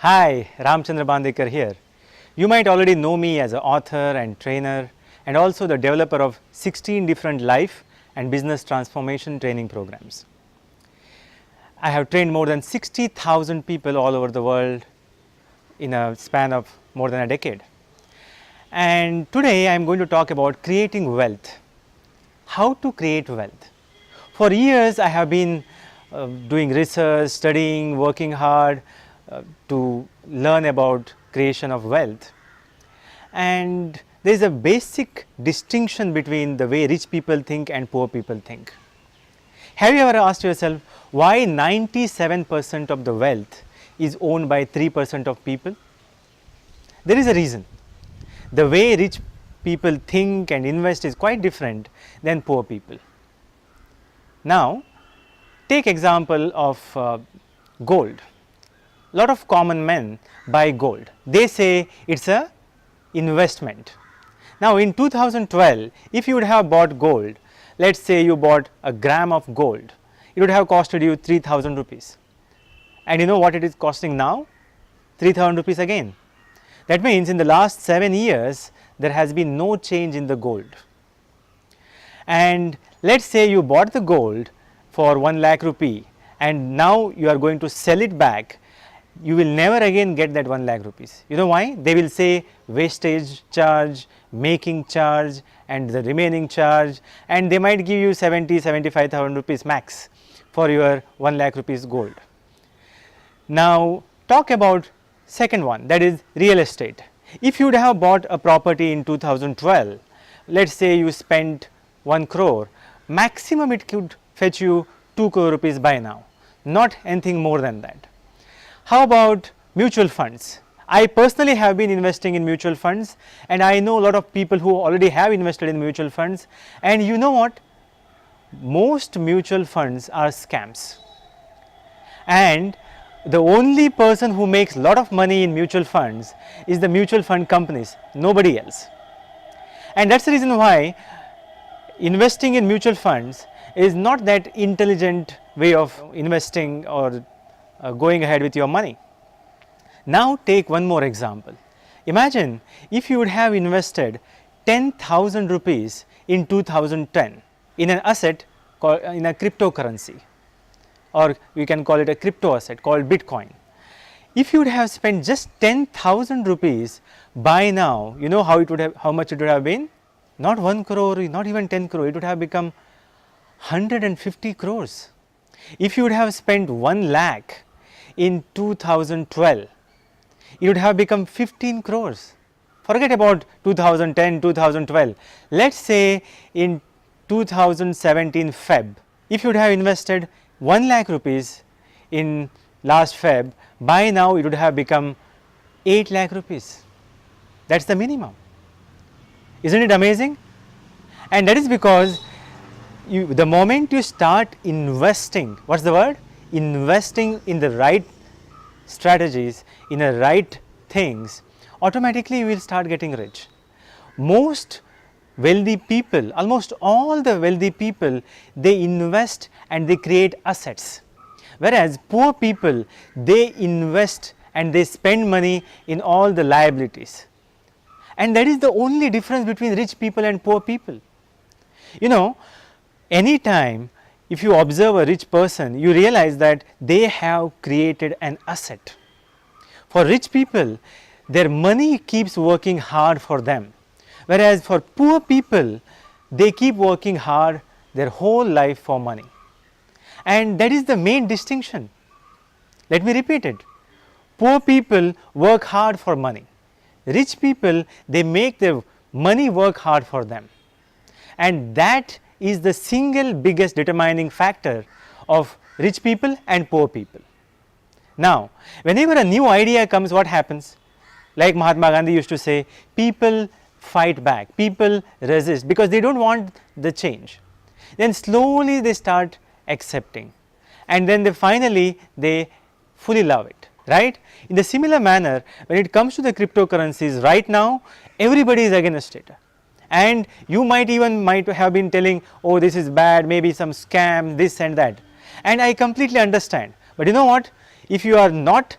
Hi, Ramchandra Bandekar here. You might already know me as an author and trainer and also the developer of 16 different life and business transformation training programs. I have trained more than 60,000 people all over the world in a span of more than a decade. And today I am going to talk about creating wealth. How to create wealth. For years I have been doing research, studying, working hard to learn about creation of wealth, and there is a basic distinction between the way rich people think and poor people think. Have you ever asked yourself why 97% of the wealth is owned by 3% of people? There is a reason. The way rich people think and invest is quite different than poor people. Now take example of gold. Lot of common men buy gold. They say it's a investment. Now in 2012, if you would have bought gold, let's say you bought a gram of gold, it would have costed you 3000 rupees. And you know what it is costing now? 3000 rupees again. That means in the last 7 years, there has been no change in the gold. And let's say you bought the gold for 1 lakh rupee and now you are going to sell it back. You will never again get that 1 lakh rupees. You know why? They will say wastage charge, making charge and the remaining charge, and they might give you 75,000 rupees max for your 1 lakh rupees gold. Now talk about second one, that is real estate. If you would have bought a property in 2012, let's say you spent 1 crore, maximum it could fetch you 2 crore rupees by now, not anything more than that. How about mutual funds? I personally have been investing in mutual funds and I know a lot of people who already have invested in mutual funds, and you know what? Most mutual funds are scams, and the only person who makes lot of money in mutual funds is the mutual fund companies, nobody else. And that is the reason why investing in mutual funds is not that intelligent way of investing or going ahead with your money. Now take one more example. Imagine if you would have invested 10,000 rupees in 2010 in an asset called in a cryptocurrency, or you can call it a crypto asset called Bitcoin. If you would have spent just 10,000 rupees by now, you know how much it would have been? Not 1 crore, not even 10 crore, it would have become 150 crores. If you would have spent 1 lakh in 2012, it would have become 15 crores. Forget about 2010, 2012. Let's say in 2017 Feb, if you would have invested 1 lakh rupees in last Feb, by now it would have become 8 lakh rupees. That is the minimum. Isn't it amazing? And that is because the moment you start investing, what is the word? Investing in the right strategies, in the right things, automatically you will start getting rich. Most wealthy people, almost all the wealthy people, they invest and they create assets, whereas poor people, they invest and they spend money in all the liabilities. And that is the only difference between rich people and poor people. You know, anytime if you observe a rich person, you realize that they have created an asset. For rich people, their money keeps working hard for them, whereas for poor people, they keep working hard their whole life for money. And that is the main distinction. Let me repeat it. Poor people work hard for money. Rich people, they make their money work hard for them. And that is the single biggest determining factor of rich people and poor people. Now, whenever a new idea comes, what happens? Like Mahatma Gandhi used to say, people fight back, people resist because they do not want the change. Then slowly they start accepting, and then they finally they fully love it, right? In the similar manner, when it comes to the cryptocurrencies, right now everybody is against it. And you might have been telling, oh, this is bad, maybe some scam, this and that, and I completely understand. But you know what, if you are not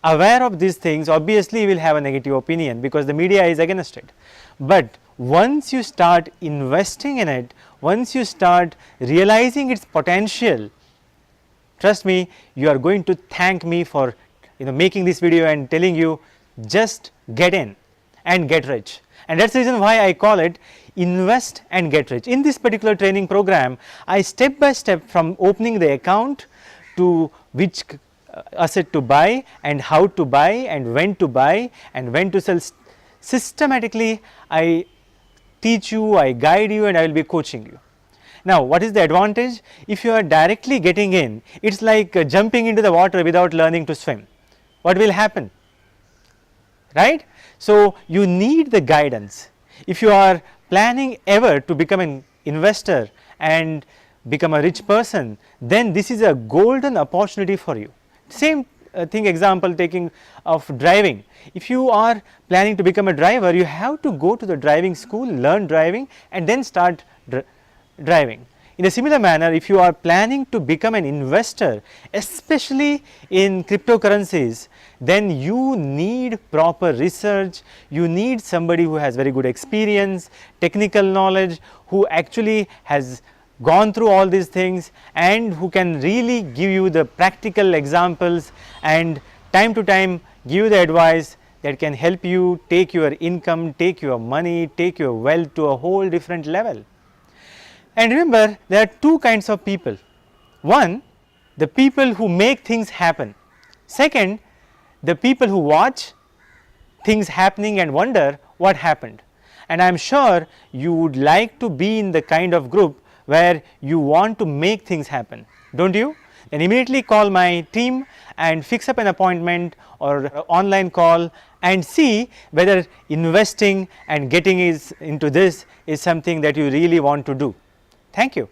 aware of these things, obviously you will have a negative opinion because the media is against it. But once you start investing in it, once you start realizing its potential, trust me, you are going to thank me for making this video and telling you just get in and get rich. And that is the reason why I call it invest and get rich. In this particular training program, I step by step, from opening the account to which asset to buy and how to buy and when to sell, systematically I teach you, I guide you, and I will be coaching you. Now, what is the advantage? If you are directly getting in, it is like jumping into the water without learning to swim. What will happen? Right? So, you need the guidance. If you are planning ever to become an investor and become a rich person, then this is a golden opportunity for you. Same thing, example taking of driving. If you are planning to become a driver, you have to go to the driving school, learn driving, and then start driving. In a similar manner, if you are planning to become an investor, especially in cryptocurrencies, then you need proper research, you need somebody who has very good experience, technical knowledge, who actually has gone through all these things and who can really give you the practical examples and time to time give you the advice that can help you take your income, take your money, take your wealth to a whole different level. And remember, there are two kinds of people. One, the people who make things happen. Second, the people who watch things happening and wonder what happened. And I am sure you would like to be in the kind of group where you want to make things happen, don't you? Then immediately call my team and fix up an appointment or online call and see whether investing and getting into this is something that you really want to do. Thank you.